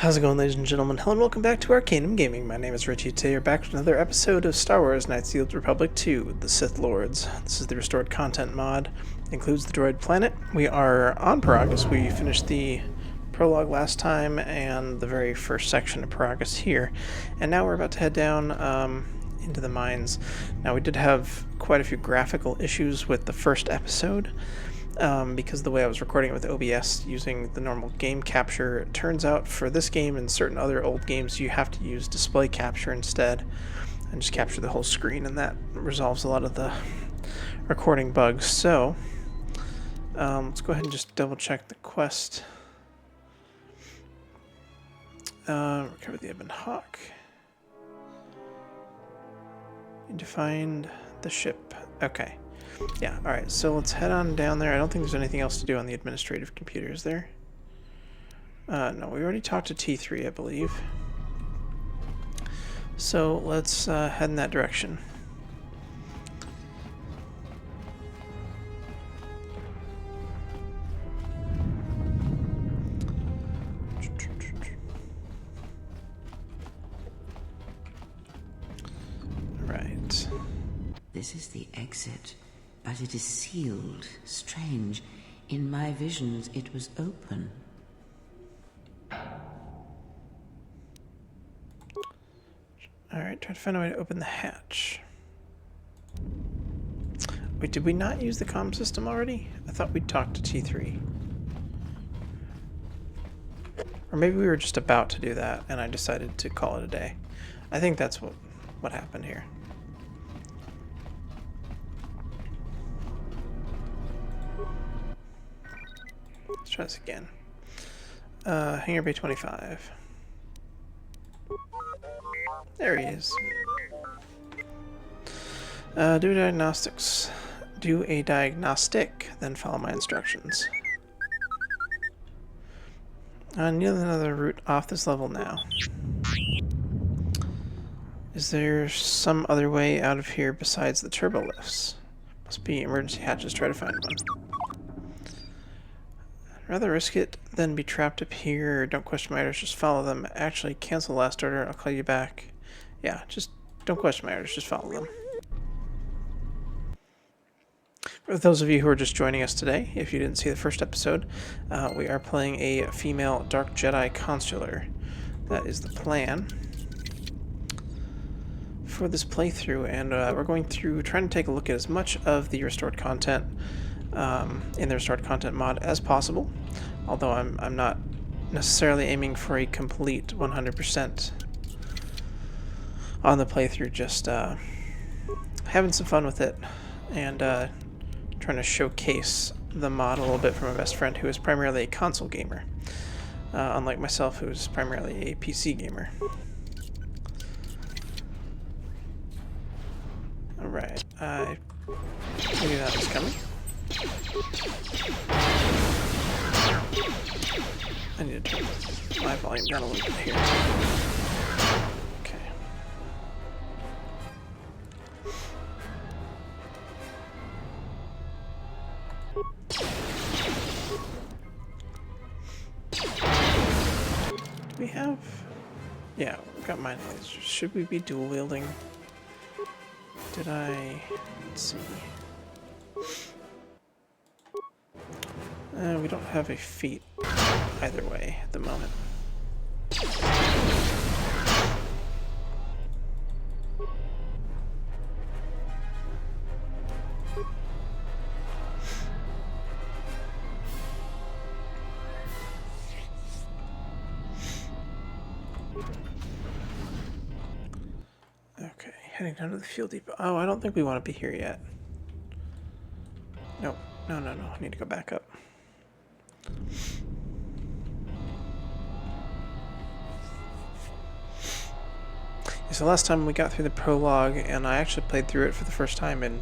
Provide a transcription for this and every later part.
How's it going, ladies and gentlemen? Hello and welcome back to Arcanum Gaming. My name is Richie. Today we're back with another episode of Star Wars Knights of the Old Republic 2, The Sith Lords. This is the restored content mod. It includes the droid planet. We are on Peragus. We finished the prologue last time and the very first section of Peragus here. And now we're about to head down into the mines. Now, we did have quite a few graphical issues with the first episode. Because the way I was recording it with OBS using the normal game capture, it turns out for this game and certain other old games you have to use display capture instead and just capture the whole screen, and that resolves a lot of the recording bugs. So let's go ahead and just double check the quest. Recover the Ebon Hawk. Need to find the ship. Okay. Yeah, alright, so let's head on down there. I don't think there's anything else to do on the administrative computer, is there? No, we already talked to T3, I believe. So let's head in that direction. Right. This is the exit. But it is sealed. Strange. In my visions, it was open. Alright, try to find a way to open the hatch. Wait, did we not use the comm system already? I thought we'd talked to T3. Or maybe we were just about to do that, and I decided to call it a day. I think that's what happened here. Let's try this again. Hangar Bay 25. There he is. Do diagnostics. Do a diagnostic, then follow my instructions. I need another route off this level now. Is there some other way out of here besides the turbo lifts? Must be emergency hatches. Try to find one. Rather risk it than be trapped up here. Don't question my orders, just follow them. Actually, cancel the last order. I'll call you back. Yeah, just don't question my orders, just follow them. For those of you who are just joining us today, if you didn't see the first episode, we are playing a female Dark Jedi Consular. That is the plan for this playthrough, and we're going through trying to take a look at as much of the restored content in the restored content mod as possible, although I'm not necessarily aiming for a complete 100% on the playthrough, just having some fun with it and trying to showcase the mod a little bit from my best friend, who is primarily a console gamer, unlike myself, who is primarily a PC gamer. Alright, I knew that was coming. I need to turn my volume down a little bit here. Okay. Do we have... Yeah, we've got mine. Should we be dual wielding? Did I... Let's see. We don't have a feat either way at the moment. Okay, heading down to the fuel depot. Oh, I don't think we want to be here yet. Nope. No. I need to go back up. So last time we got through the prologue, and I actually played through it for the first time in,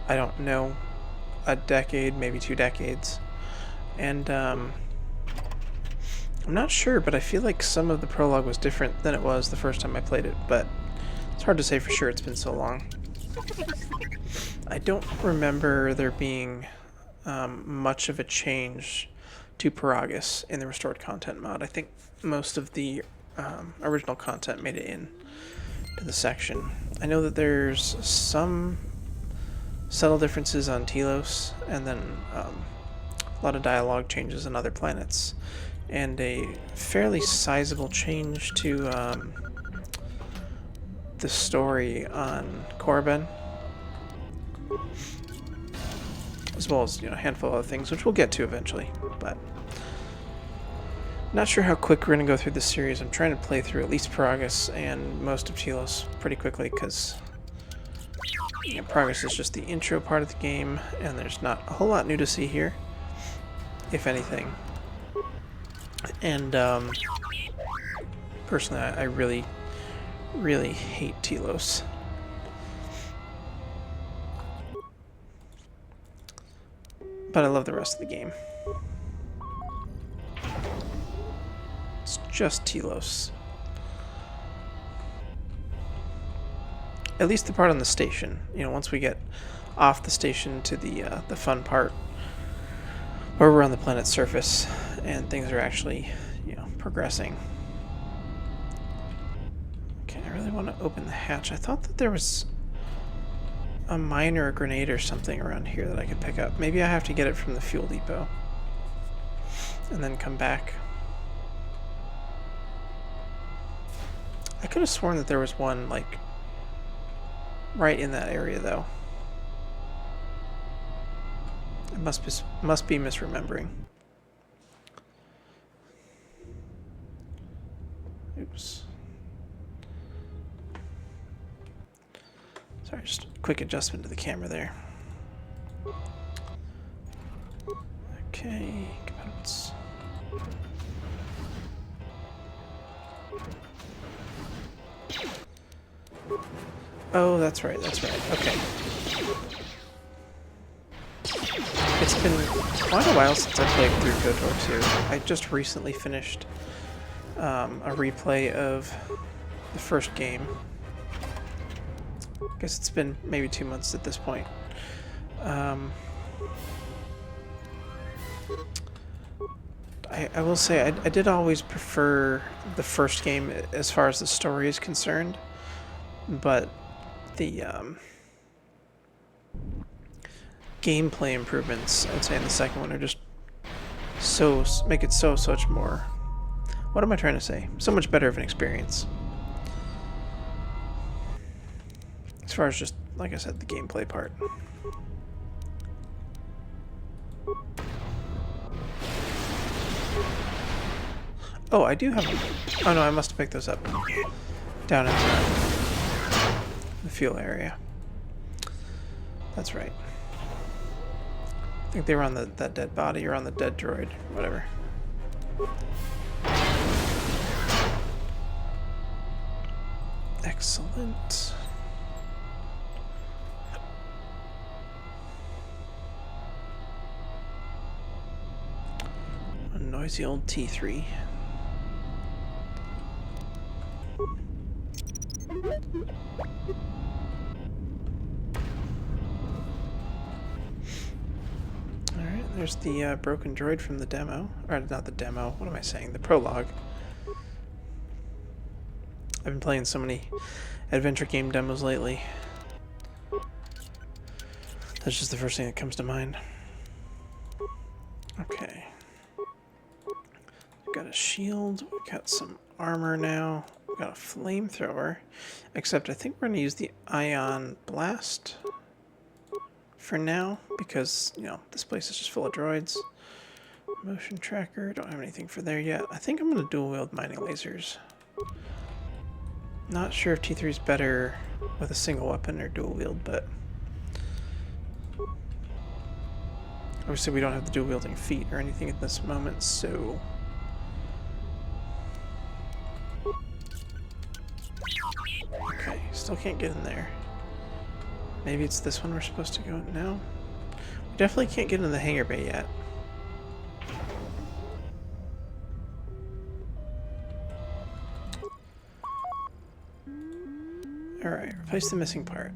I don't know, a decade, maybe 2 decades. And I'm not sure, but I feel like some of the prologue was different than it was the first time I played it, but it's hard to say for sure, it's been so long. I don't remember there being much of a change to Peragus in the restored content mod. I think most of the original content made it in to the section. I know that there's some subtle differences on Telos, and then a lot of dialogue changes on other planets, and a fairly sizable change to the story on Korriban, as well as, you know, a handful of other things, which we'll get to eventually. But not sure how quick we're going to go through this series. I'm trying to play through at least Peragus and most of Telos pretty quickly, because Peragus is just the intro part of the game, and there's not a whole lot new to see here, if anything. And personally, I really hate Telos. But I love the rest of the game. It's just Telos. At least the part on the station. You know, once we get off the station to the fun part, where we're on the planet's surface and things are actually, you know, progressing. Okay, I really want to open the hatch. I thought that there was a mine or a grenade or something around here that I could pick up. Maybe I have to get it from the fuel depot and then come back. I could have sworn that there was one, like, right in that area, though. I must be misremembering. Oops. Sorry, just a quick adjustment to the camera there. Okay, components. Oh, that's right, okay. It's been quite a while since I played through Kotor 2. I just recently finished a replay of the first game. I guess it's been maybe 2 months at this point. I will say I did always prefer the first game as far as the story is concerned, but the gameplay improvements, I'd say, in the second one are just make it so much more. What am I trying to say? So much better of an experience. As far as just, like I said, the gameplay part. Oh, I do have... Oh no, I must have picked those up. Down in the fuel area. That's right. I think they were on that dead body or on the dead droid, whatever. Excellent. A noisy old T3. Alright, there's the broken droid from the demo. Or, not the demo, what am I saying? The prologue. I've been playing so many adventure game demos lately. That's just the first thing that comes to mind. Okay. We've got a shield, we've got some armor now, we've got a flamethrower, except I think we're going to use the ion blast for now, because, you know, this place is just full of droids. Motion tracker, don't have anything for there yet. I think I'm going to dual wield mining lasers. Not sure if T3 is better with a single weapon or dual wield, but obviously we don't have the dual wielding feat or anything at this moment, so okay, still can't get in there. Maybe it's this one we're supposed to go. No, we definitely can't get in the hangar bay yet. Alright, replace the missing part.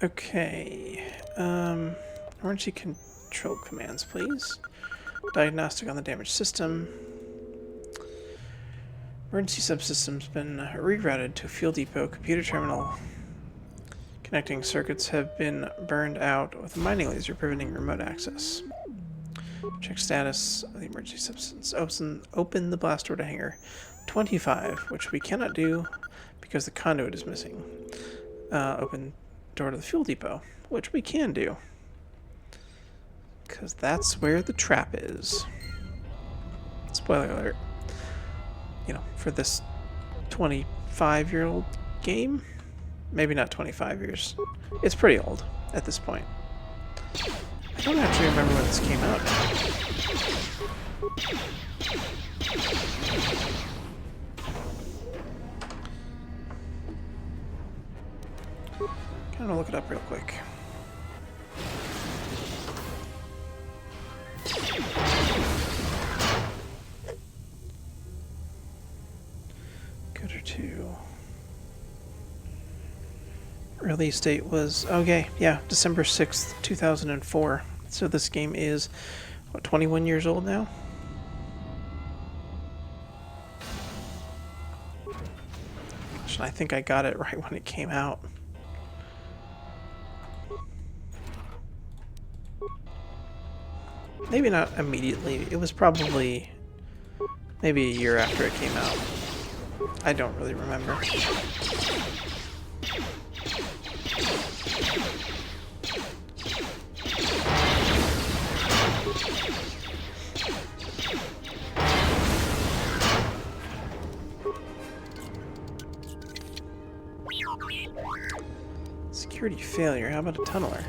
Okay. Emergency control commands, please. Diagnostic on the damaged system. Emergency subsystem's been rerouted to a fuel depot. Computer terminal. Connecting circuits have been burned out with a mining laser preventing remote access. Check status of the emergency substance. Open the blast door to hangar 25, which we cannot do because the conduit is missing. Open door to the fuel depot, which we can do. Because that's where the trap is. Spoiler alert. You know, for this 25-year-old game? Maybe not 25 years. It's pretty old at this point. I don't actually remember when this came out now. Kind of look it up real quick. Kotor 2. Release date was, okay, yeah, December 6th, 2004. So this game is, what, 21 years old now? I think I got it right when it came out. Maybe not immediately. It was probably maybe a year after it came out. I don't really remember. Security failure. How about a tunneler?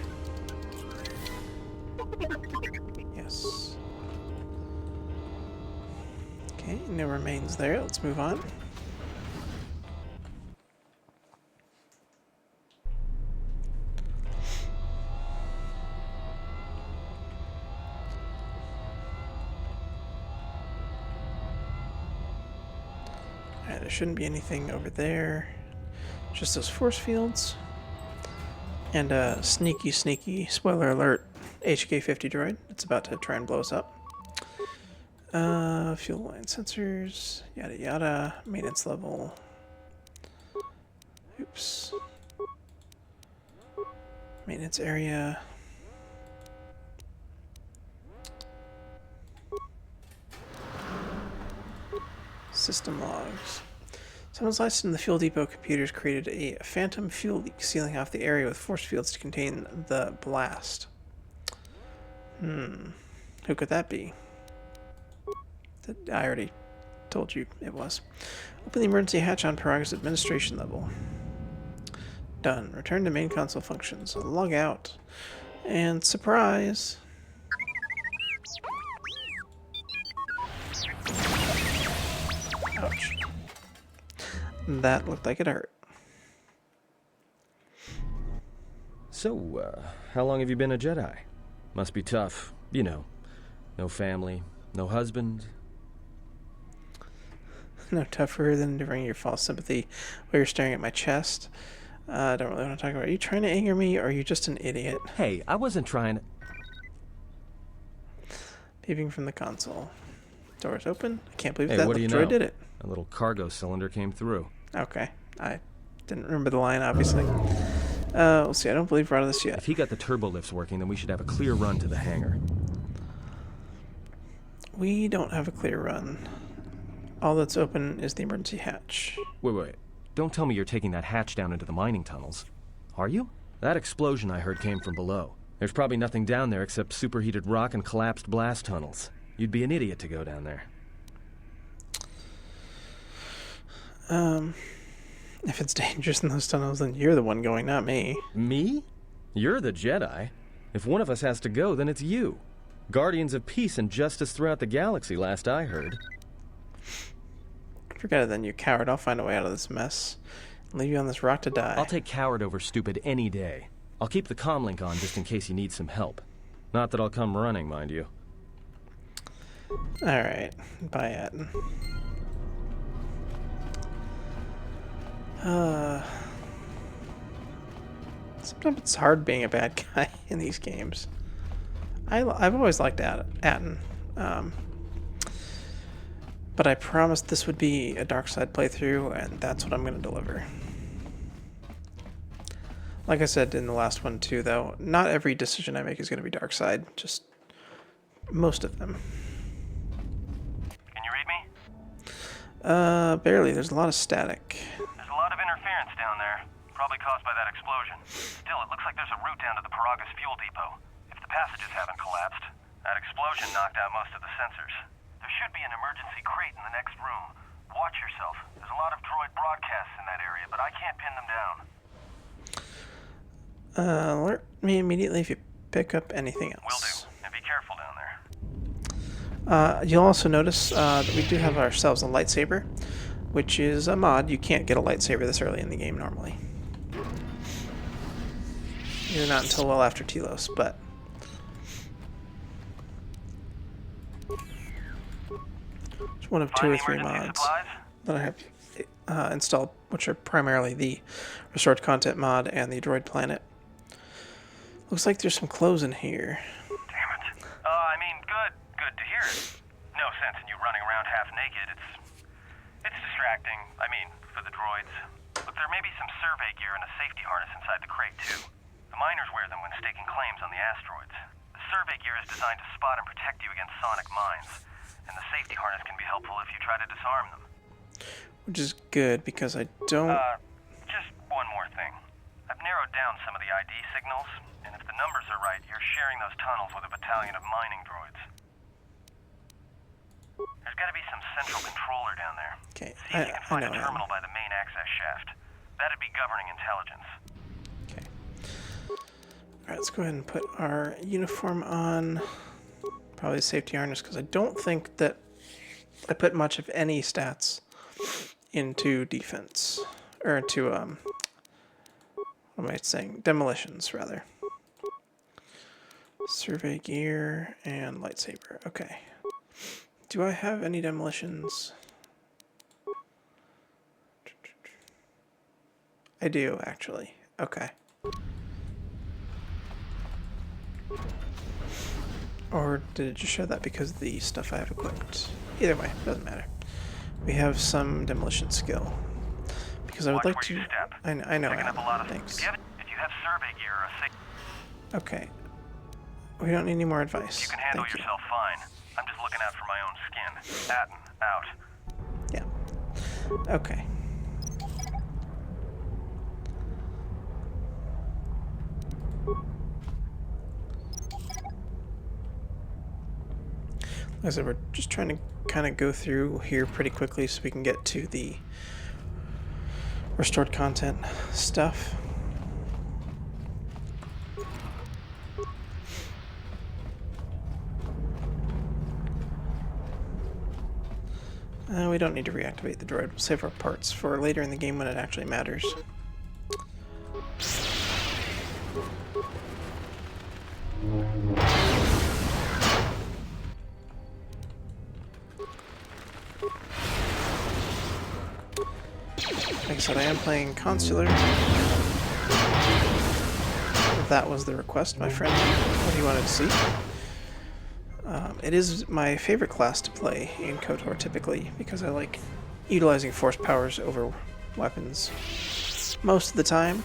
Yes. Okay, no remains there. Let's move on. Alright, there shouldn't be anything over there. Just those force fields. And a sneaky, spoiler alert, HK-50 droid. It's about to try and blow us up. Fuel line sensors, yada yada, maintenance level. Oops. Maintenance area. System logs. Someone's licensed in the fuel depot computers created a phantom fuel leak, sealing off the area with force fields to contain the blast. Who could that be? I already told you it was. Open the emergency hatch on Peragus administration level. Done. Return to main console functions. Log out. And surprise! Ouch. That looked like it hurt. So, how long have you been a Jedi? Must be tough. You know, no family, no husband. No tougher than to bring your false sympathy while you're staring at my chest. I don't really want to talk about it. Are you trying to anger me, or are you just an idiot? Hey, I wasn't trying to... Beeping from the console. Doors open. I can't believe Hey, that what do you droid know? did it. A little cargo cylinder came through. Okay. I didn't remember the line, obviously. We'll see. I don't believe we're out of this yet. If he got the turbo lifts working, then we should have a clear run to the hangar. We don't have a clear run. All that's open is the emergency hatch. Wait. Don't tell me you're taking that hatch down into the mining tunnels. Are you? That explosion I heard came from below. There's probably nothing down there except superheated rock and collapsed blast tunnels. You'd be an idiot to go down there. If it's dangerous in those tunnels, then you're the one going, not me. Me? You're the Jedi. If one of us has to go, then it's you. Guardians of peace and justice throughout the galaxy, last I heard. Forget it then, you coward. I'll find a way out of this mess. Leave you on this rock to die. I'll take coward over stupid any day. I'll keep the comlink on just in case you need some help. Not that I'll come running, mind you. Alright. Bye, Atten. Sometimes it's hard being a bad guy in these games. I've always liked Atten. But I promised this would be a dark side playthrough, and that's what I'm going to deliver. Like I said in the last one too, though, not every decision I make is going to be dark side, just most of them. Can you read me? Barely. There's a lot of static. There's a lot of interference down there, probably caused by that explosion. Still, it looks like there's a route down to the Peragus fuel depot. If the passages haven't collapsed, that explosion knocked out most of the sensors. There should be an emergency crate in the next room. Watch yourself. There's a lot of droid broadcasts in that area, but I can't pin them down. Alert me immediately if you pick up anything else. Will do. And be careful down there. You'll also notice that we do have ourselves a lightsaber, which is a mod. You can't get a lightsaber this early in the game normally. Either not until well after Telos, but it's one of 2 or 3 mods that I have installed, which are primarily the Restored Content mod and the Droid Planet. Looks like there's some clothes in here. Damn it. I mean, good to hear it. No sense in you running around half naked. It's distracting. I mean, for the droids. But there may be some survey gear and a safety harness inside the crate, too. The miners wear them when staking claims on the asteroids. The survey gear is designed to spot and protect you against sonic mines, and the safety harness can be helpful if you try to disarm them. Which is good, because I don't... Just one more thing. I've narrowed down some of the ID signals, and if the numbers are right, you're sharing those tunnels with a battalion of mining droids. There's got to be some central controller down there. Okay, See if you can find I know a terminal by the main access shaft. That'd be governing intelligence. Okay. Alright, let's go ahead and put our uniform on. Probably safety harness, because I don't think that I put much of any stats into defense. Or into, what am I saying? Demolitions, rather. Survey gear and lightsaber. Okay. Do I have any demolitions? I do, actually. Okay. Or did it just show that because of the stuff I have equipped? Either way, doesn't matter. We have some demolition skill. Because I would Watch like where to... you step. I know, Picking up a lot of... thanks. If you have survey gear or a safe... Okay. We don't need any more advice. You can handle Thank you. yourself fine. I'm just looking out for my own skin. Atten, out. Yeah. Okay. Like I said, we're just trying to kind of go through here pretty quickly so we can get to the restored content stuff. We don't need to reactivate the droid. We'll save our parts for later in the game when it actually matters. Like I said, I am playing Consular. That was the request, my friend. What he wanted to see. It is my favorite class to play in KOTOR typically, because I like utilizing force powers over weapons most of the time.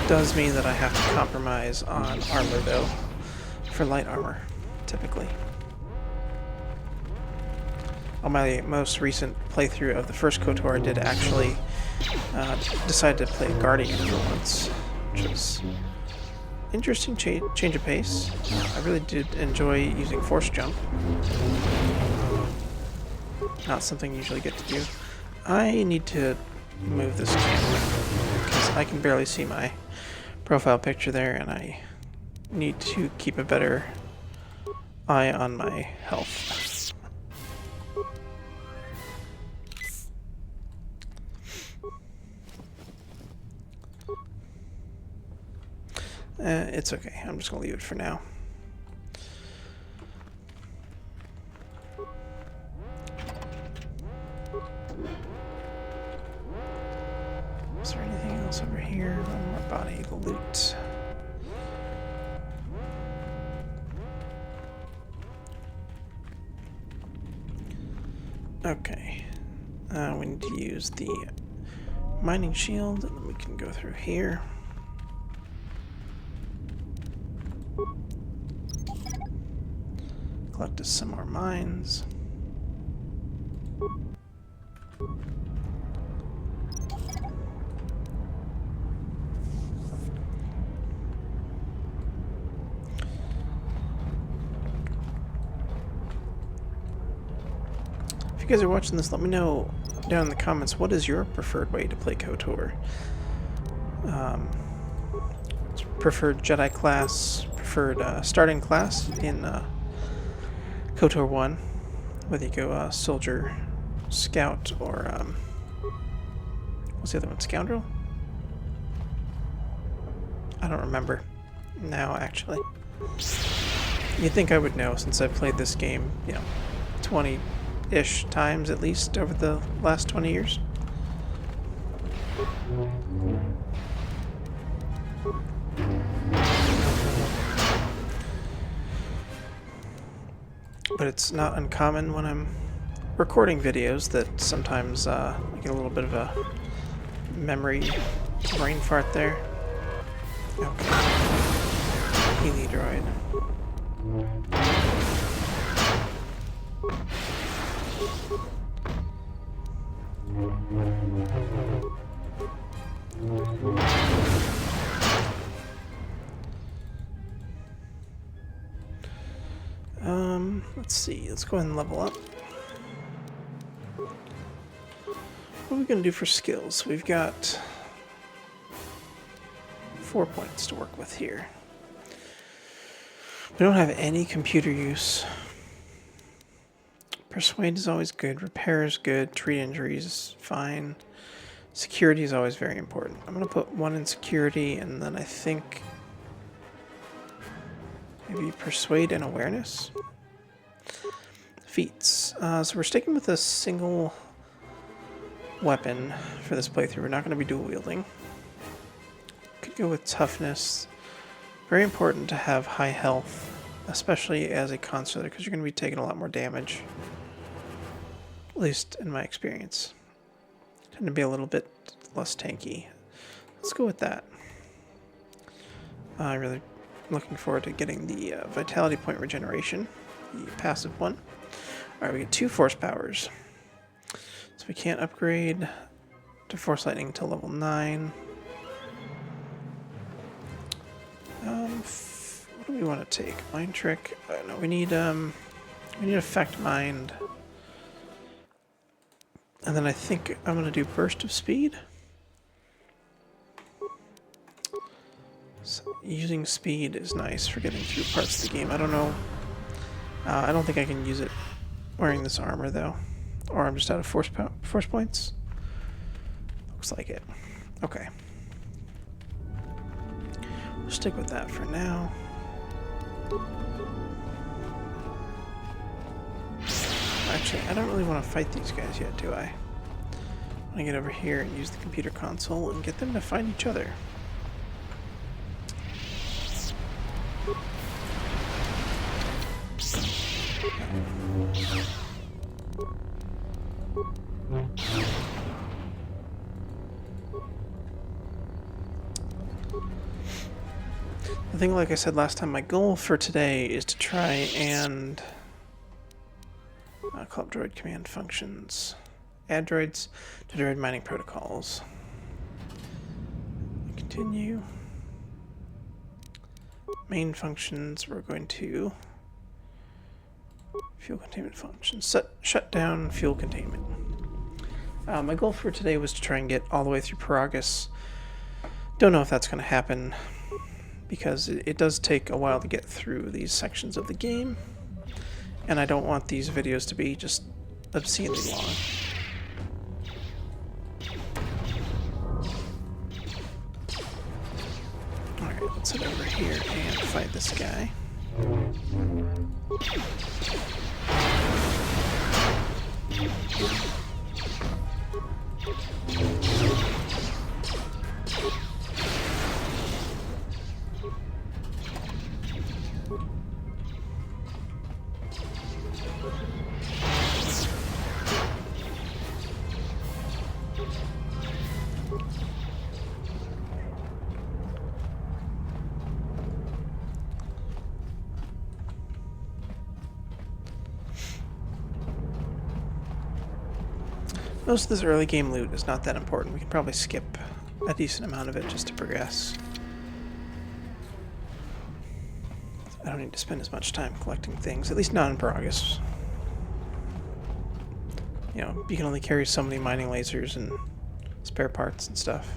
Does mean that I have to compromise on armor though, for light armor, typically. On my most recent playthrough of the first KOTOR, I did actually decide to play Guardian for once, which was interesting change of pace. I really did enjoy using Force Jump. Not something you usually get to do. I need to move this camera because I can barely see my profile picture there, and I need to keep a better eye on my health. It's okay. I'm just going to leave it for now. Is there anything else over here? One more body, the loot. Okay. We need to use the mining shield, and then we can go through here. Collect us some more mines. If you guys are watching this, let me know down in the comments, what is your preferred way to play KOTOR? Preferred Jedi class, preferred starting class in KOTOR 1, whether you go soldier, scout, or what's the other one, scoundrel? I don't remember now, actually. You'd think I would know, since I've played this game, 20-ish times at least over the last 20 years. But it's not uncommon when I'm recording videos that sometimes I get a little bit of a memory brain fart there. Okay. Healy droid. Let's see. Let's go ahead and level up. What are we going to do for skills? We've got 4 points to work with here. We don't have any computer use. Persuade is always good. Repair is good. Treat injuries is fine. Security is always very important. I'm going to put 1 in security, and then I think maybe persuade and awareness. Feats. So we're sticking with a single weapon for this playthrough. We're not going to be dual wielding. Could go with toughness. Very important to have high health, especially as a consular, because you're going to be taking a lot more damage. At least in my experience. Tend to be a little bit less tanky. Let's go with that. I'm really looking forward to getting the vitality point regeneration, the passive one. Alright, we get 2 force powers. So we can't upgrade to Force Lightning until level 9. What do we want to take? Mind Trick? No, we need Effect Mind. And then I think I'm going to do Burst of Speed. So using speed is nice for getting through parts of the game. I don't know. I don't think I can use it wearing this armor, though. Or I'm just out of force points. Looks like it. Okay. We'll stick with that for now. Actually, I don't really want to fight these guys yet, do I? I want to get over here and use the computer console and get them to find each other. I think, like I said last time, my goal for today is to try and call up droid command functions. Add droids to droid mining protocols. Continue. Main functions, we're going to fuel containment functions. Shut down fuel containment. My goal for today was to try and get all the way through Peragus. Don't know if that's going to happen, because it does take a while to get through these sections of the game, and I don't want these videos to be just obscenely long. Alright, let's head over here and fight this guy. Most of this early game loot is not that important. We can probably skip a decent amount of it just to progress. I don't need to spend as much time collecting things, at least not in Peragus. You know, you can only carry so many mining lasers and spare parts and stuff.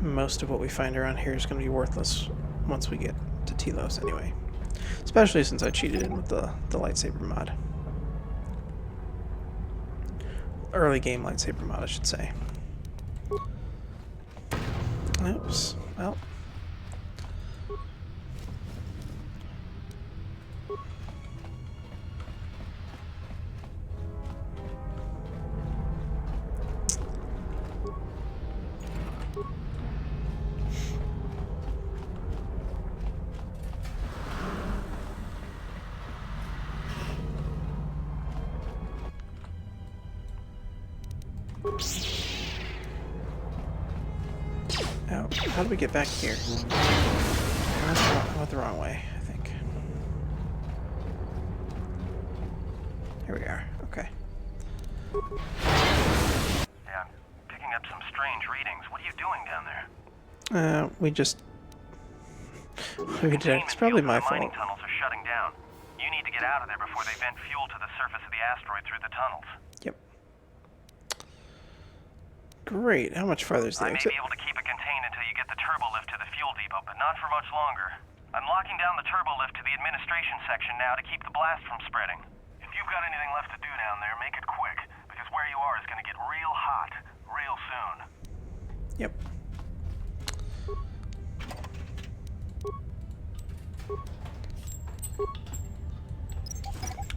Most of what we find around here is going to be worthless once we get to Telos anyway. Especially since I cheated in with the lightsaber mod. Early game lightsaber mod, I should say. Oops. Well. Oh, how do we get back here? I went the wrong way, I think. Here we are. Okay. Yeah, I'm picking up some strange readings. What are you doing down there? We just... It's probably my fault. Mining tunnels are shutting down. You need to get out of there before they vent fuel to the surface of the asteroid through the tunnels. Yep. Great. How much farther is the I may exit? be able to keep it contained until you get the turbo lift to the fuel depot, but not for much longer. I'm locking down the turbo lift to the administration section now to keep the blast from spreading. If you've got anything left to do down there, make it quick, because where you are is going to get real hot real soon. Yep.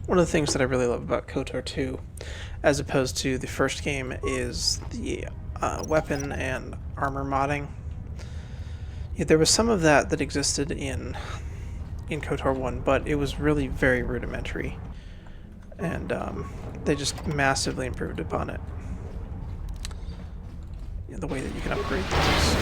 One of the things that I really love about Kotor 2, as opposed to the first game, is the weapon and armor modding. Yeah, there was some of that existed in Kotor 1, but it was really very rudimentary, and they just massively improved upon it. You know, the way that you can upgrade things.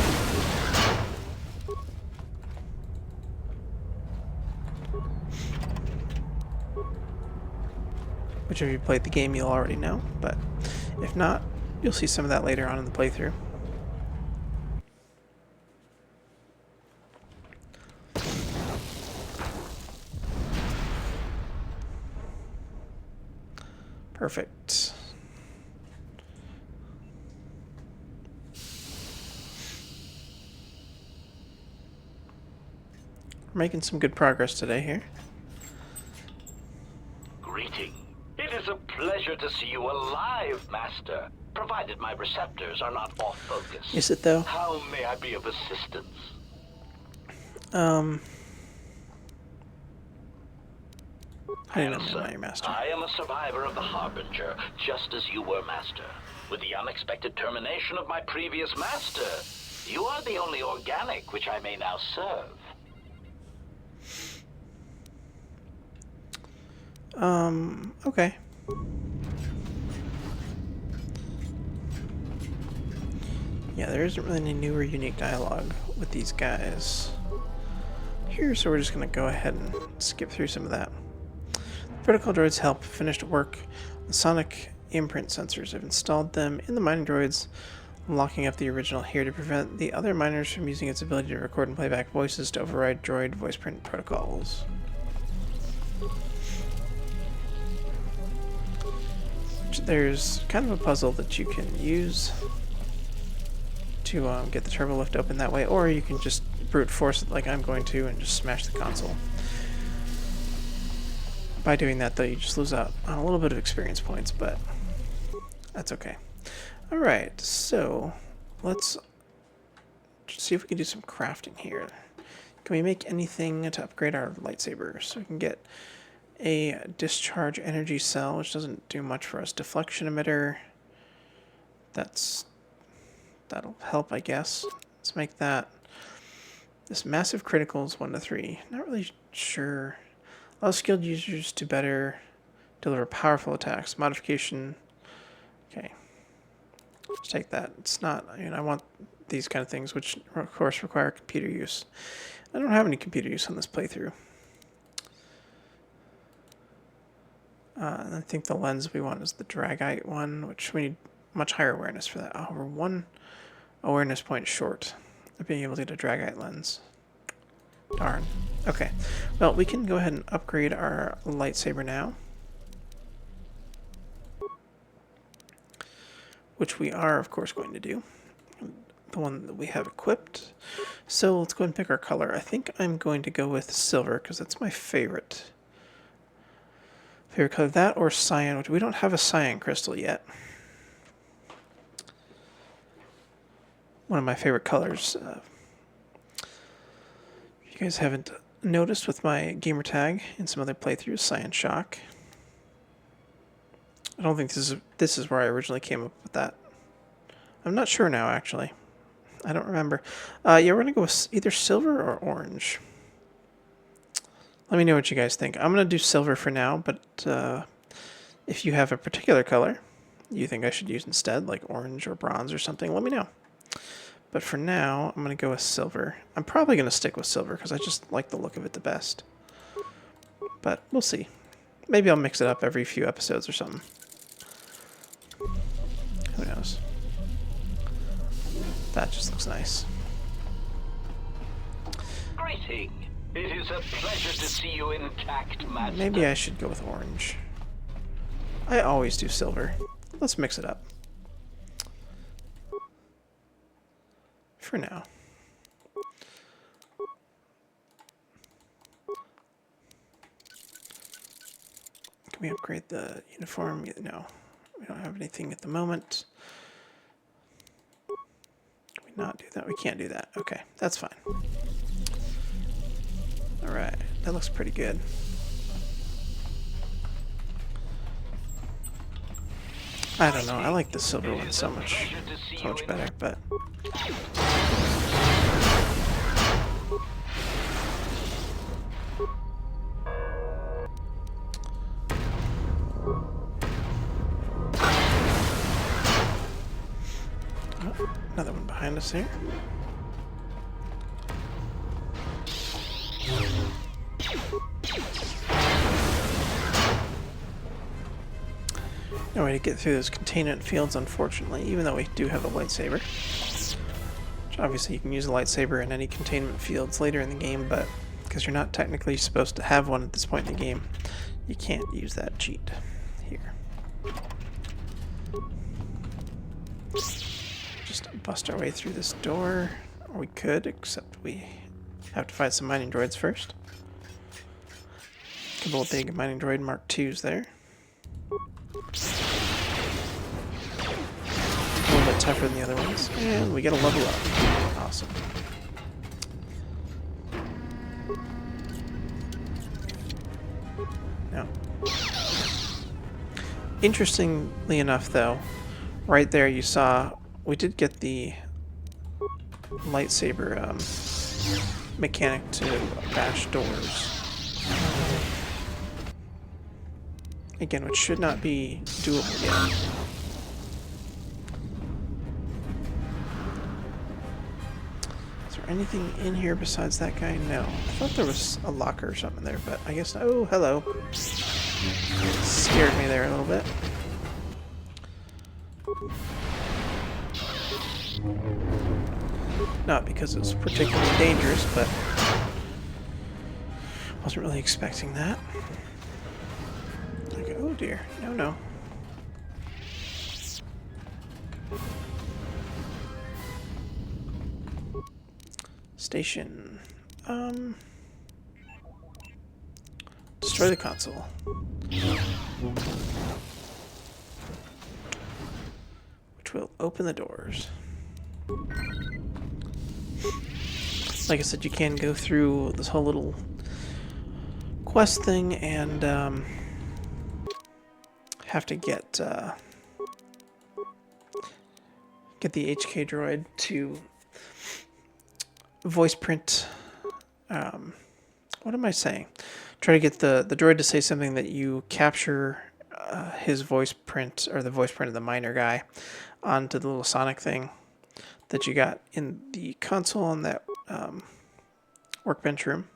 Which if you played the game you'll already know, but if not, you'll see some of that later on in the playthrough. Perfect. We're making some good progress today here. Greeting. It is a pleasure to see you alive, Master, provided my receptors are not off focus. Is it though? How may I be of assistance? I didn't know about your master. I am a survivor of the Harbinger, just as you were, Master. With the unexpected termination of my previous master, you are the only organic which I may now serve. Okay. Yeah, there isn't really any new or unique dialogue with these guys here, so we're just going to go ahead and skip through some of that. The protocol droids help finished work on the sonic imprint sensors. I've installed them in the mining droids, locking up the original here to prevent the other miners from using its ability to record and play back voices to override droid voice print protocols. There's kind of a puzzle that you can use to get the turbo lift open that way, or you can just brute force it like I'm going to and just smash the console. By doing that, though, you just lose out on a little bit of experience points, but that's okay. Alright, so let's see if we can do some crafting here. Can we make anything to upgrade our lightsaber? So we can get a discharge energy cell, which doesn't do much for us. Deflection emitter. That'll help, I guess. Let's make that. This massive criticals 1 to 3. Not really sure. Allow skilled users to better deliver powerful attacks. Modification. Okay. Let's take that. It's not. I mean, I want these kind of things, which of course require computer use. I don't have any computer use on this playthrough. And I think the lens we want is the Dragite one, which we need much higher awareness for that. Oh, we're one awareness point short of being able to get a Dragite lens. Darn. Okay. Well, we can go ahead and upgrade our lightsaber now. Which we are, of course, going to do. The one that we have equipped. So let's go ahead and pick our color. I think I'm going to go with silver, because that's my favorite. Favorite color, that or cyan, which we don't have a cyan crystal yet. One of my favorite colors. If you guys haven't noticed with my gamer tag in some other playthroughs, Cyan Shock. I don't think this is where I originally came up with that. I'm not sure now, actually. I don't remember. Yeah, we're going to go with either silver or orange. Let me know what you guys think. I'm going to do silver for now, but if you have a particular color you think I should use instead, like orange or bronze or something, let me know. But for now, I'm going to go with silver. I'm probably going to stick with silver because I just like the look of it the best. But we'll see. Maybe I'll mix it up every few episodes or something. Who knows? That just looks nice. Greeting. It is a pleasure to see you intact, Master. Maybe I should go with orange. I always do silver. Let's mix it up. For now. Can we upgrade the uniform? No. We don't have anything at the moment. Can we not do that? We can't do that. Okay, that's fine. Alright, that looks pretty good. I don't know, I like the silver one so much better, but... Oh, another one behind us here. No way to get through those containment fields, unfortunately, even though we do have a lightsaber. Which obviously you can use a lightsaber in any containment fields later in the game, but because you're not technically supposed to have one at this point in the game, you can't use that cheat here. Just bust our way through this door, or we could, except we have to find some mining droids first. A couple of big mining droid Mark IIs there. A little bit tougher than the other ones, and we get a level up. Awesome. Now, interestingly enough, though, right there you saw we did get the lightsaber mechanic to bash doors. Again, which should not be doable yet. Is there anything in here besides that guy? No. I thought there was a locker or something there, but I guess... Oh, hello. Scared me there a little bit. Not because it was particularly dangerous, but... wasn't really expecting that. Okay, oh dear. No, no. Station. Destroy the console. Which will open the doors. Like I said, you can go through this whole little quest thing and have to get the HK droid to voice print. What am I saying? Try to get the droid to say something that you capture his voice print, or the voice print of the miner guy, onto the little sonic thing that you got in the console in that workbench room.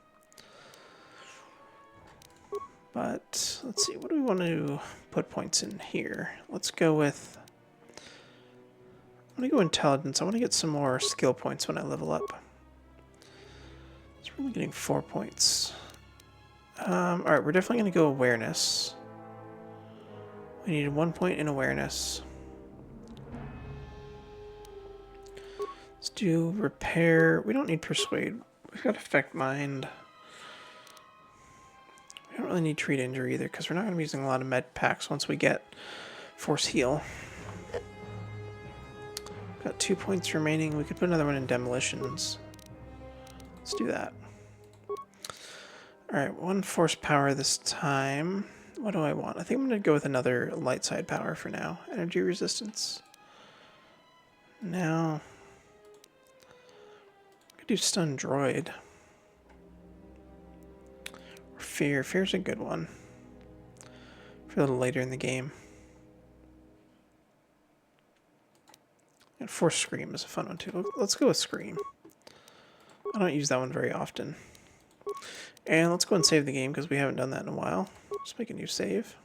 But let's see, what do we want to put points in here? Let's go with... I'm going to go intelligence. I want to get some more skill points when I level up. So we're only getting 4 points. Alright, we're definitely going to go awareness. We need 1 point in awareness. Let's do repair. We don't need persuade. We've got affect mind. We don't really need treat injury either because we're not going to be using a lot of med packs once we get force heal. Got 2 points remaining. We could put another one in demolitions. Let's do that. Alright, 1 force power this time. What do I want? I think I'm going to go with another light side power for now. Energy resistance. Now, I could do stun droid. Or fear. Fear's a good one. For a little later in the game. And force scream is a fun one too. Let's go with scream. I don't use that one very often. And let's go and save the game because we haven't done that in a while. Just make a new save.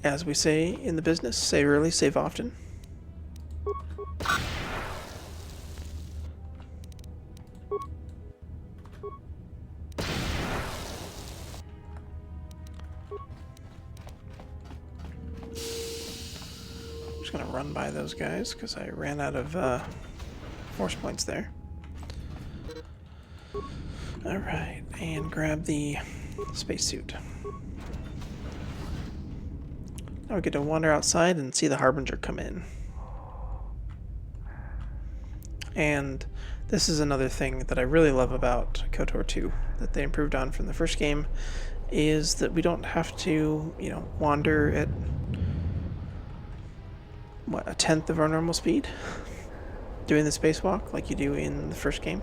As we say in the business, save early, save often. I'm just going to run by those guys because I ran out of force points there. Alright, and grab the spacesuit. Now we get to wander outside and see the Harbinger come in. And this is another thing that I really love about KOTOR 2 that they improved on from the first game, is that we don't have to, you know, wander at, what, 1/10 of our normal speed? Doing the spacewalk like you do in the first game.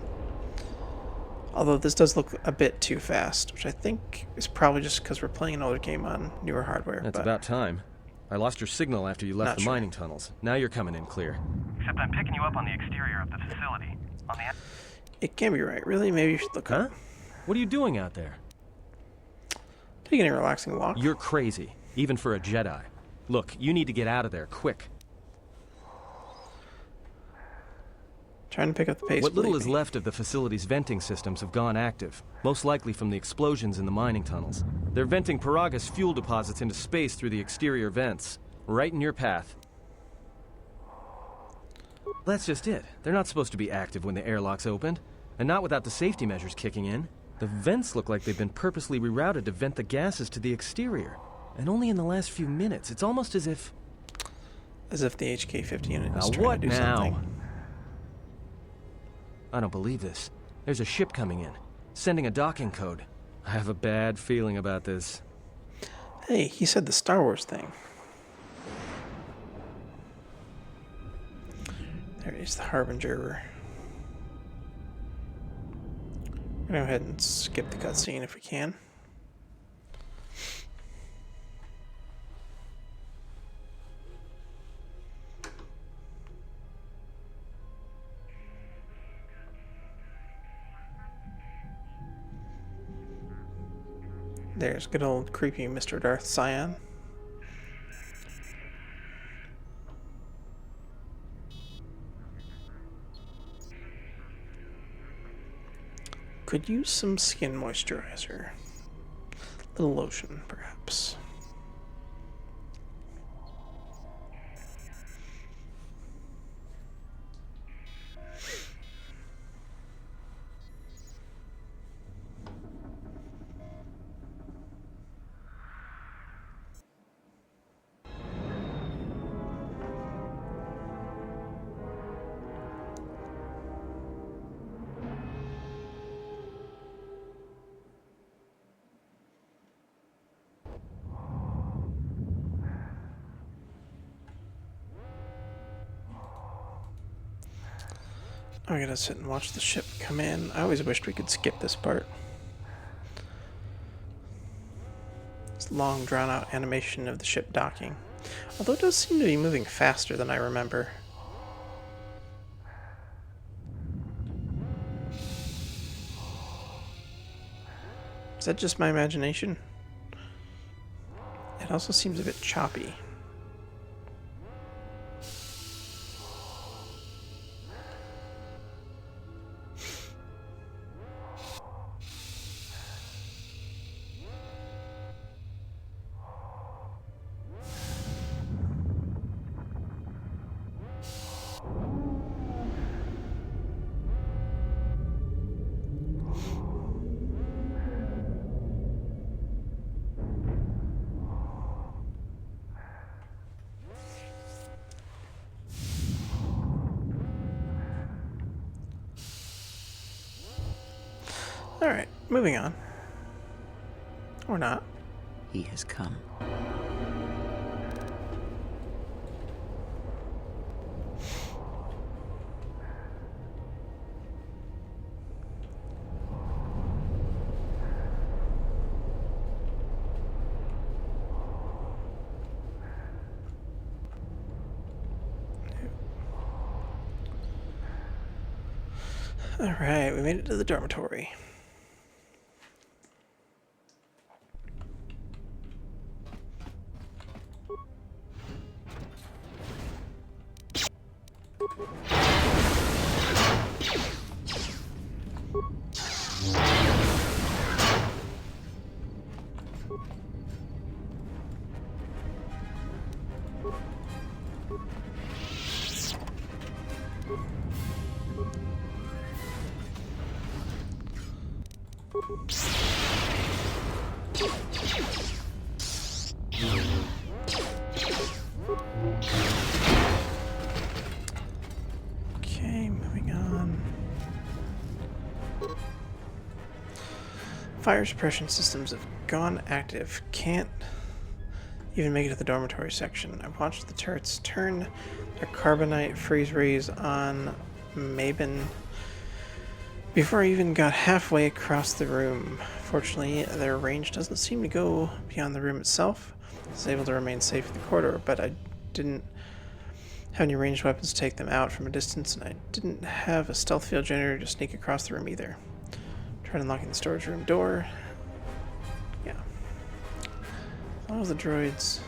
Although this does look a bit too fast, which I think is probably just because we're playing an older game on newer hardware. That's about time. I lost your signal after you left the mining tunnels. Now you're coming in clear. Except I'm picking you up on the exterior of the facility. On the... It can be right, really. Maybe you should look up. What are you doing out there? Taking a relaxing walk. You're crazy, even for a Jedi. Look, you need to get out of there, quick. Trying to pick up the pace. What little is left of the facility's venting systems have gone active, most likely from the explosions in the mining tunnels. They're venting Peragus fuel deposits into space through the exterior vents, right in your path. That's just it. They're not supposed to be active when the airlock's opened, and not without the safety measures kicking in. The vents look like they've been purposely rerouted to vent the gases to the exterior, and only in the last few minutes. It's almost as if... As if the HK-50 unit is Now trying what to do now? something. I don't believe this. There's a ship coming in, sending a docking code. I have a bad feeling about this. Hey, he said the Star Wars thing. There is the Harbinger. We're gonna go ahead and skip the cutscene if we can. There's good old creepy Mr. Darth Scion. Could use some skin moisturizer. A little lotion, perhaps. I gotta sit and watch the ship come in. I always wished we could skip this part. This long, drawn-out animation of the ship docking. Although it does seem to be moving faster than I remember. Is that just my imagination? It also seems a bit choppy. Alright, moving on. Or not. He has come. Alright, we made it to the dormitory. Okay, moving on. Fire suppression systems have gone active. Can't even make it to the dormitory section. I watched the turrets turn their carbonite freeze rays on Mabin before I even got halfway across the room. Fortunately, their range doesn't seem to go beyond the room itself. I was able to remain safe in the corridor, but I didn't have any ranged weapons to take them out from a distance, and I didn't have a stealth field generator to sneak across the room either. Tried unlocking the storage room door. Yeah. As long as the droids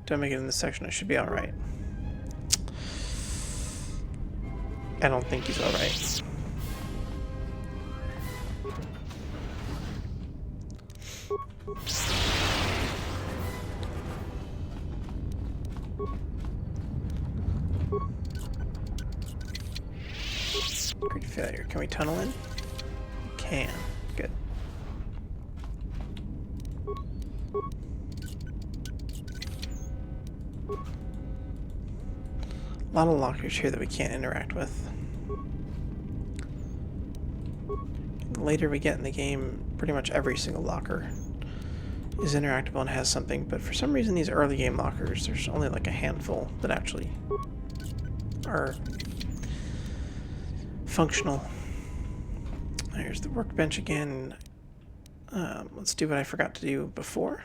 don't make it in this section, I should be alright. I don't think he's alright. Great failure. Can we tunnel in? We can. Good. A lot of lockers here that we can't interact with. The later we get in the game, pretty much every single locker is interactable and has something, but for some reason these early game lockers, there's only like a handful that actually are functional. There's the workbench again. Let's do what I forgot to do before.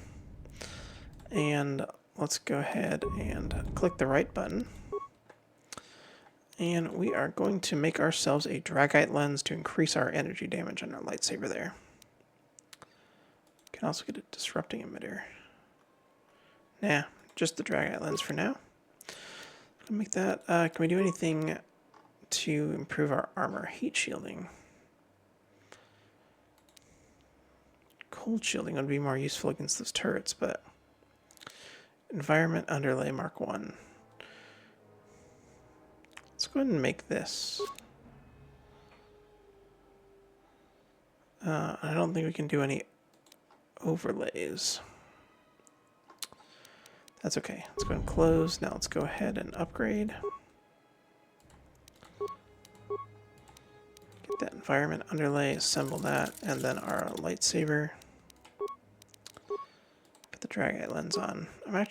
And let's go ahead and click the right button. And we are going to make ourselves a Dragite lens to increase our energy damage on our lightsaber there. Can also get a disrupting emitter. Nah, just the Dragite lens for now. I'll make that. Can we do anything to improve our armor? Heat shielding. Cold shielding would be more useful against those turrets, but environment underlay Mark 1. Let's go ahead and make this. I don't think we can do any overlays. That's okay. Let's go ahead and close. Now let's go ahead and upgrade. Get that environment underlay, assemble that, and then our lightsaber. Put the Dragite lens on. I'm going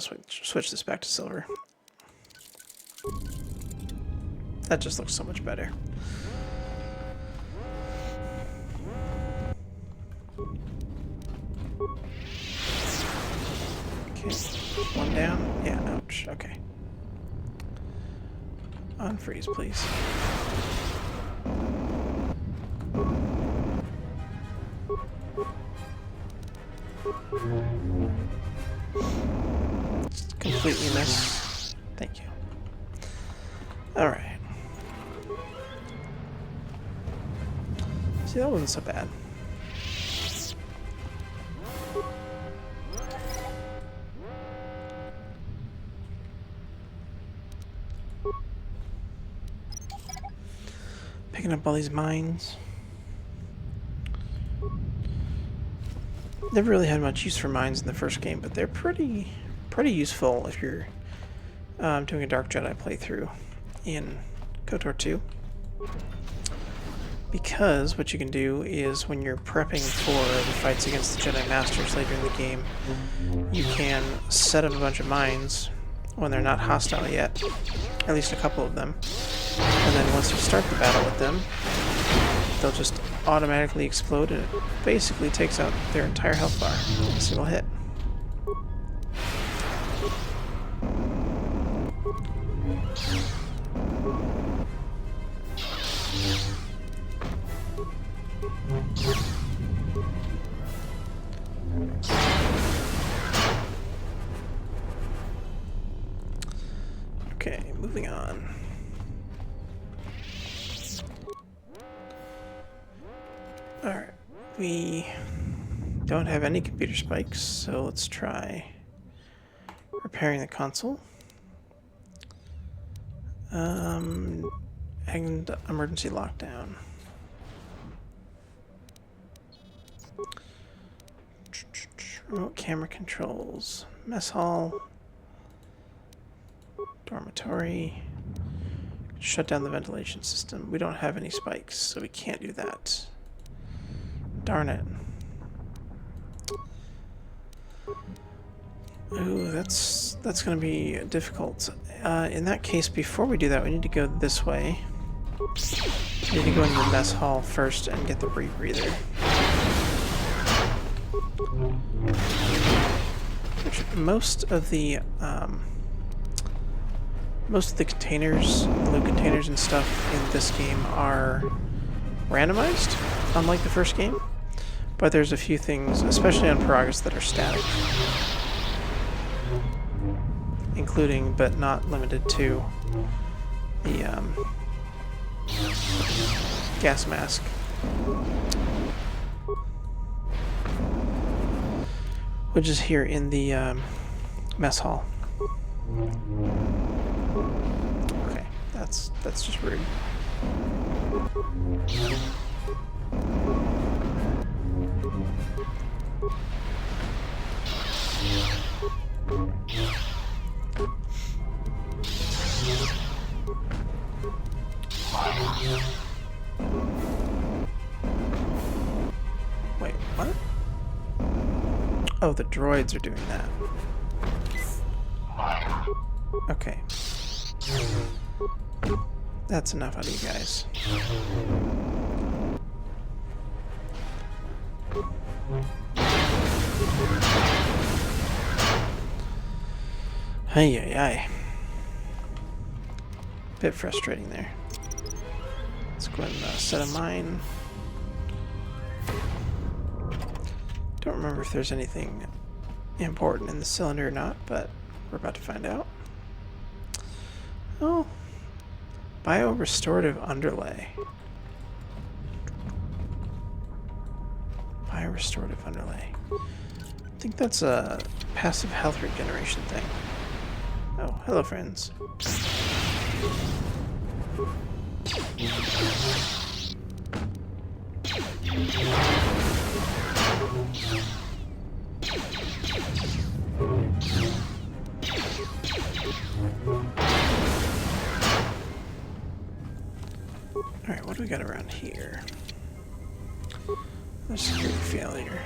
to switch this back to silver. That just looks so much better. Okay, one down. Yeah, ouch. Okay. Unfreeze, please. Just completely miss. Thank you. Alright. See, that wasn't so bad. Picking up all these mines. Never really had much use for mines in the first game, but they're pretty useful if you're doing a Dark Jedi playthrough in Kotor 2. Because what you can do is when you're prepping for the fights against the Jedi Masters later in the game, you can set up a bunch of mines when they're not hostile yet, at least a couple of them, and then once you start the battle with them, they'll just automatically explode and it basically takes out their entire health bar in a single hit. Okay, moving on. Alright, we don't have any computer spikes, so let's try repairing the console. And emergency lockdown. Remote camera controls. Mess hall. Dormitory. Shut down the ventilation system. We don't have any spikes, so we can't do that. Darn it. Ooh, that's going to be difficult. In that case, before we do that, we need to go this way. We need to go into the mess hall first and get the rebreather. Which most of the containers, the loot containers and stuff in this game are randomized, unlike the first game. But there's a few things, especially on Peragus, that are static. Including, but not limited to, the gas mask. Which is here in the mess hall. Okay, that's just rude. Wait, what? Oh, the droids are doing that. Okay. That's enough out of you guys. Ay, ay, ay. Bit frustrating there. Let's go ahead and set a mine. Don't remember if there's anything important in the cylinder or not, but we're about to find out. Oh, bio-restorative underlay. Bio-restorative underlay. I think that's a passive health regeneration thing. Oh, hello friends. Alright, what do we got around here? There's security failure.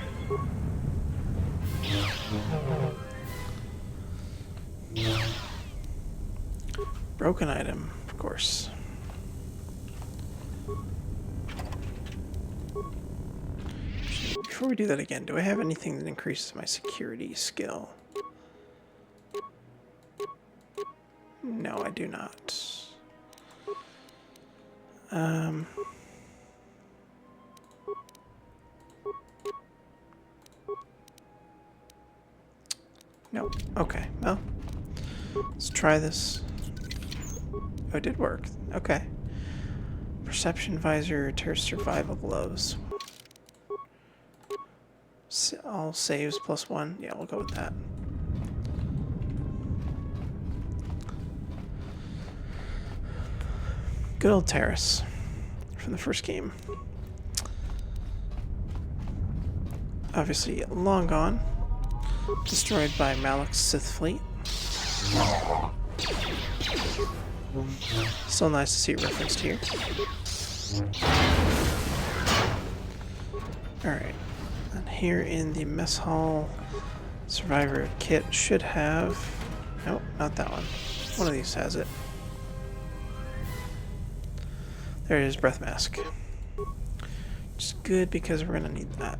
Broken item, of course. Before we do that again, do I have anything that increases my security skill? No, I do not. Nope. Okay, well, let's try this. Oh, it did work. Okay. Perception visor, terrorist survival gloves. All saves +1. Yeah, we'll go with that. Good old Terrace from the first game. Obviously, long gone. Destroyed by Malak's Sith fleet. Still nice to see it referenced here. Alright. And here in the mess hall, Survivor kit should have... Nope, not that one. One of these has it. There it is, breath mask. Which is good because we're gonna need that.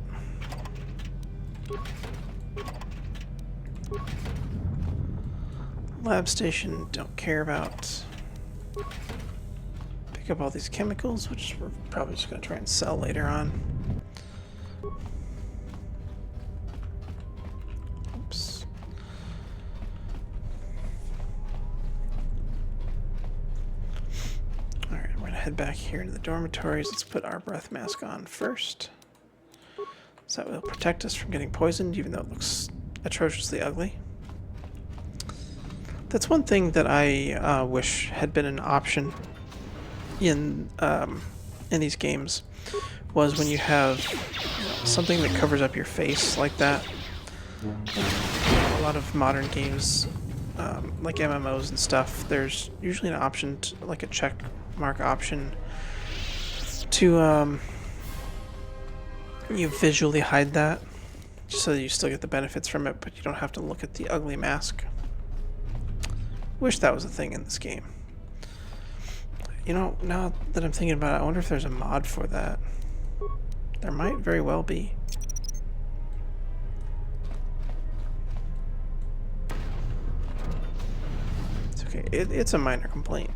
Lab station, don't care about. Pick up all these chemicals, which we're probably just gonna try and sell later on. Oops. Alright, we're gonna head back here into the dormitories. Let's put our breath mask on first. So that will protect us from getting poisoned, even though it looks atrociously ugly. That's one thing that I wish had been an option in these games, was when you have something that covers up your face like that. A lot of modern games, like MMOs and stuff, there's usually an option, like a check mark option, to you visually hide that, just so that you still get the benefits from it, but you don't have to look at the ugly mask. Wish that was a thing in this game. You know, now that I'm thinking about it, I wonder if there's a mod for that. There might very well be. It's okay. It's a minor complaint.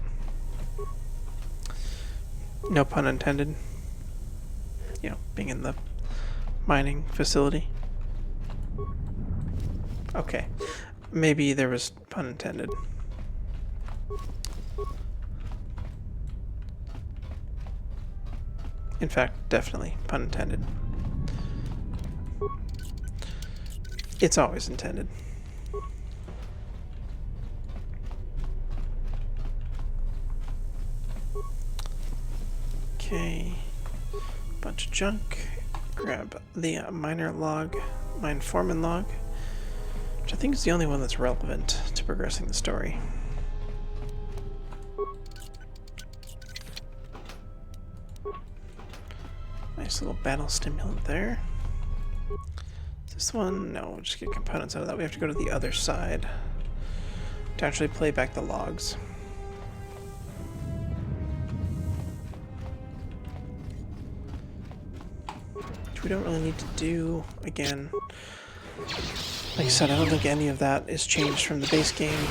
No pun intended. You know, being in the mining facility. Okay. Maybe there was pun intended. In fact, definitely pun intended. It's always intended. Okay. Bunch of junk. Grab the miner log, mine foreman log, which I think is the only one that's relevant to progressing the story. Nice little battle stimulant there. This one, no, we'll just get components out of that. We have to go to the other side to actually play back the logs. Which we don't really need to do. Again, like I said, I don't think any of that is changed from the base game.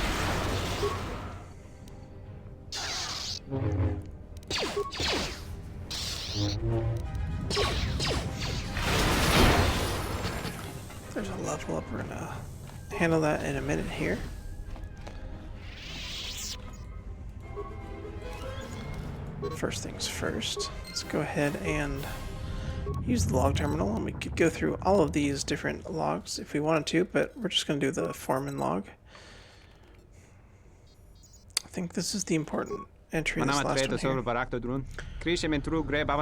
There's a level up. We're gonna handle that in a minute here. First things first, let's go ahead and use the log terminal, and we could go through all of these different logs if we wanted to, but we're just going to do the foreman log. I think this is the important entry, this last one here.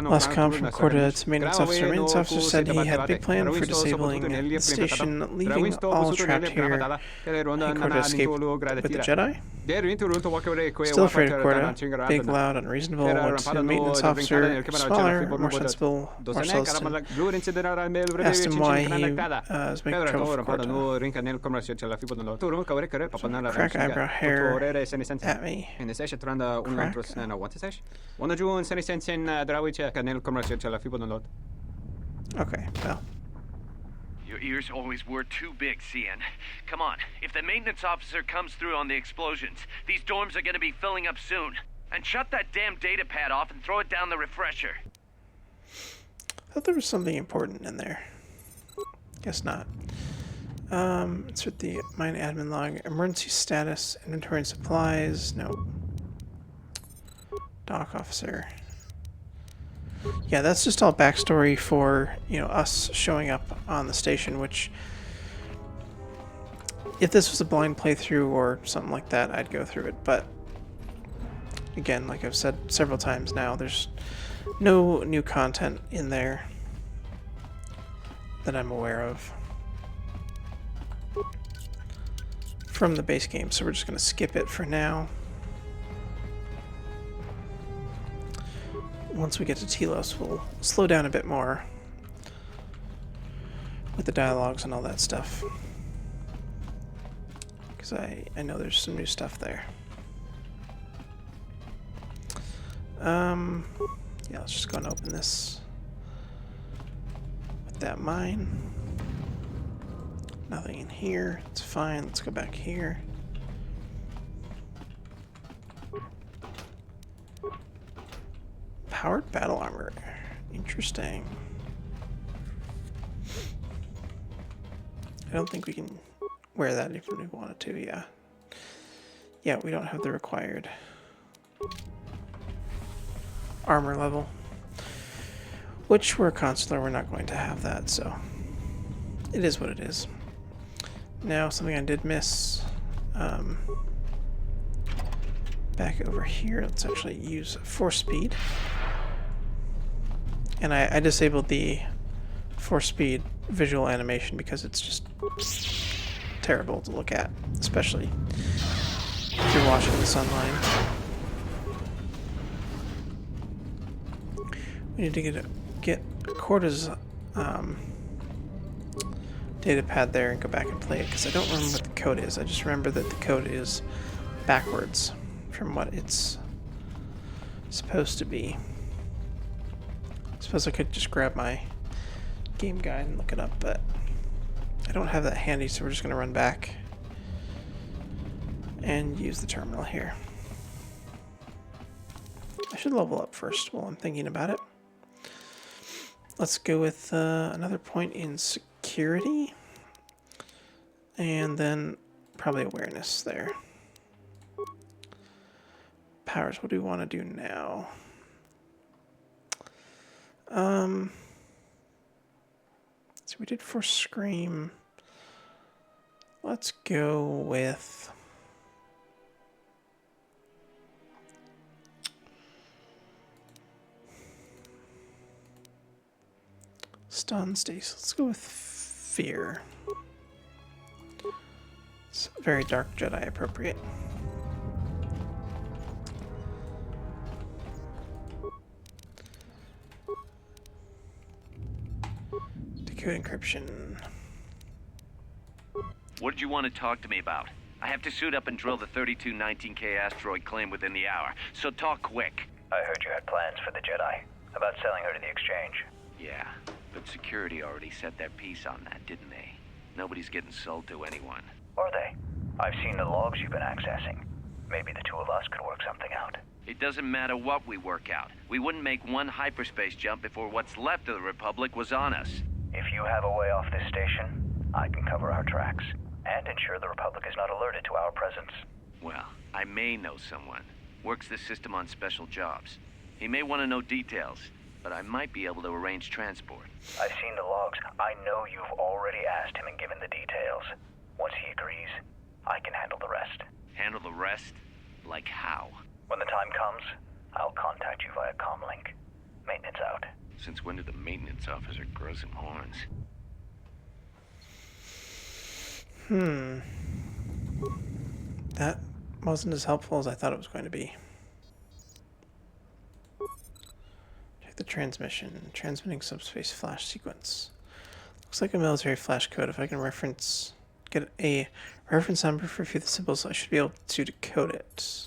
Last comment from Kotor to maintenance officer. Maintenance officer said he had a big plan for disabling the station, leaving all trapped here. Kotor escaped with the Jedi? Still afraid of Kotor. Big, loud, unreasonable. Went to maintenance officer. Smaller, more sensible, more celestial. Asked him why he was making trouble for Kotor. Crack eyebrow hair at me. Crack. Okay, well. Your ears always were too big, CN. Come on, if the maintenance officer comes through on the explosions, these dorms are gonna be filling up soon. And shut that damn data pad off and throw it down the refresher. I thought there was something important in there. Guess not. Insert the mine admin log. Emergency status, inventory and supplies. No. Dock officer. Yeah, that's just all backstory for, you know, us showing up on the station, which, if this was a blind playthrough or something like that, I'd go through it. But, again, like I've said several times now, there's no new content in there that I'm aware of from the base game, so we're just going to skip it for now. Once we get to Telos, we'll slow down a bit more with the dialogues and all that stuff, because I know there's some new stuff there. Yeah, let's just go and open this with that mine. Nothing in here. It's fine. Let's go back here. Powered battle armor. Interesting. I don't think we can wear that if we wanted to, yeah. Yeah, we don't have the required armor level. Which, we're a consular, we're not going to have that, so it is what it is. Now, something I did miss. Back over here, let's actually use force speed. And I disabled the force speed visual animation because it's just terrible to look at, especially if you're watching the sunline. We need to get Korta's data pad there and go back and play it, because I don't remember what the code is. I just remember that the code is backwards from what it's supposed to be. I suppose I could just grab my game guide and look it up, but I don't have that handy, so we're just going to run back and use the terminal here. I should level up first while I'm thinking about it. Let's go with another point in security, and then probably awareness there. Powers, what do we want to do now? So we did for Scream. Let's go with Stun, Stace. Let's go with Fear. It's very Dark Jedi appropriate. Decode encryption. What did you want to talk to me about? I have to suit up and drill the 3219K asteroid claim within the hour, so talk quick. I heard you had plans for the Jedi, about selling her to the Exchange. Yeah, but security already set their piece on that, didn't they? Nobody's getting sold to anyone. Are they? I've seen the logs you've been accessing. Maybe the two of us could work something out. It doesn't matter what we work out. We wouldn't make one hyperspace jump before what's left of the Republic was on us. If you have a way off this station, I can cover our tracks, and ensure the Republic is not alerted to our presence. Well, I may know someone. Works this system on special jobs. He may want to know details, but I might be able to arrange transport. I've seen the logs. I know you've already asked him and given the details. Once he agrees, I can handle the rest. Handle the rest? Like how? When the time comes, I'll contact you via comlink. Maintenance out. Since when did the maintenance officer grow some horns? That wasn't as helpful as I thought it was going to be. Check the transmission. Transmitting subspace flash sequence. Looks like a military flash code. If I can get a reference number for a few of the symbols, I should be able to decode it.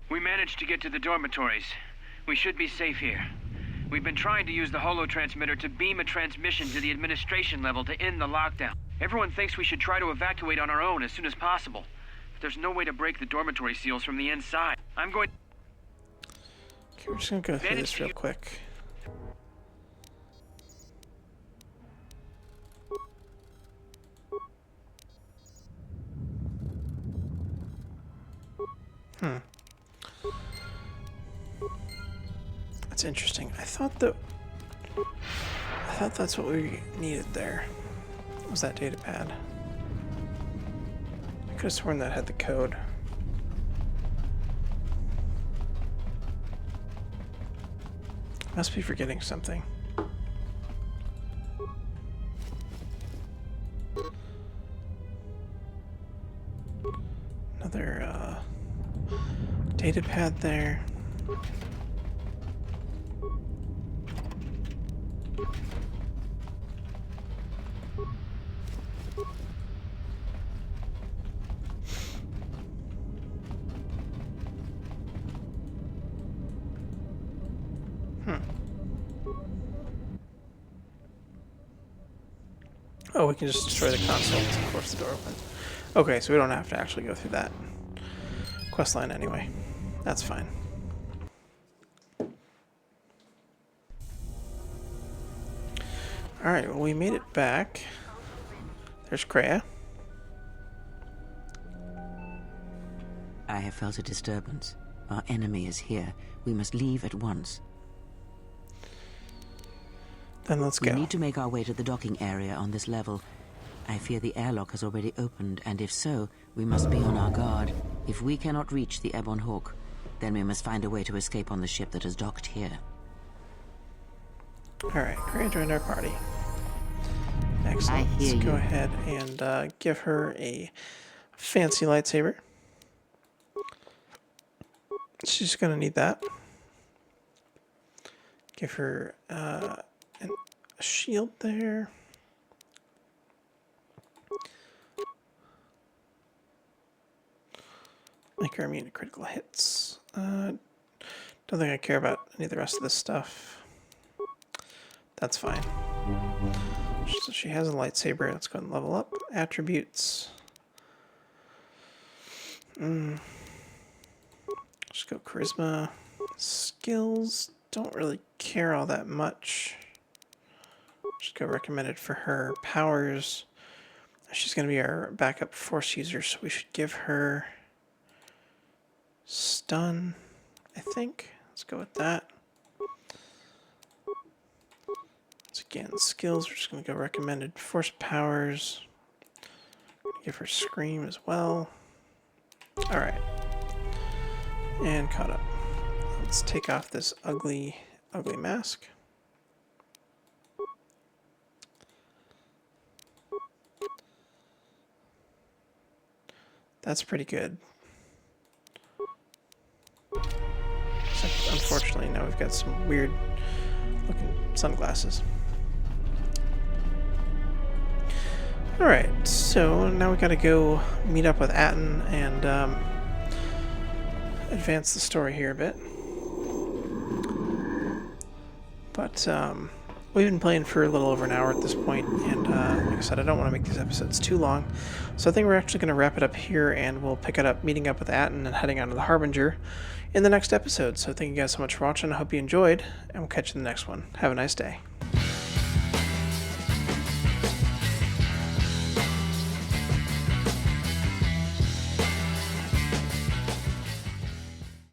We managed to get to the dormitories. We should be safe here. We've been trying to use the holo transmitter to beam a transmission to the administration level to end the lockdown. Everyone thinks we should try to evacuate on our own as soon as possible. But there's no way to break the dormitory seals from the inside. I'm going... Okay, we're just gonna go through this real quick. That's interesting. I thought that's what we needed there. Was that data pad? I could have sworn that had the code. Must be forgetting something. Another data pad there. Oh, we can just destroy the console to force the door open. Okay, so we don't have to actually go through that quest line anyway. That's fine. Alright, well, we made it back. There's Kreia. I have felt a disturbance. Our enemy is here. We must leave at once. Then let's go. We need to make our way to the docking area on this level. I fear the airlock has already opened, and if so, we must be on our guard. If we cannot reach the Ebon Hawk, then we must find a way to escape on the ship that has docked here. Alright, Kreia joined our party. Excellent. Let's go ahead and give her a fancy lightsaber. She's gonna need that. Give her a shield there. Make her immune to critical hits. Don't think I care about any of the rest of this stuff. That's fine. So she has a lightsaber. Let's go and level up. Attributes. Just go charisma. Skills. Don't really care all that much. Just go recommended for her. Powers. She's going to be our backup force user, so we should give her stun, I think. Let's go with that. Once again, skills, we're just going to go recommended force powers. Give her scream as well. Alright. And caught up. Let's take off this ugly mask. That's pretty good. Except, unfortunately, now we've got some weird looking sunglasses. Alright, so now we gotta go meet up with Atten and advance the story here a bit. But we've been playing for a little over an hour at this point, and like I said, I don't want to make these episodes too long. So I think we're actually going to wrap it up here, and we'll pick it up meeting up with Atten and heading on to the Harbinger in the next episode. So thank you guys so much for watching. I hope you enjoyed, and we'll catch you in the next one. Have a nice day.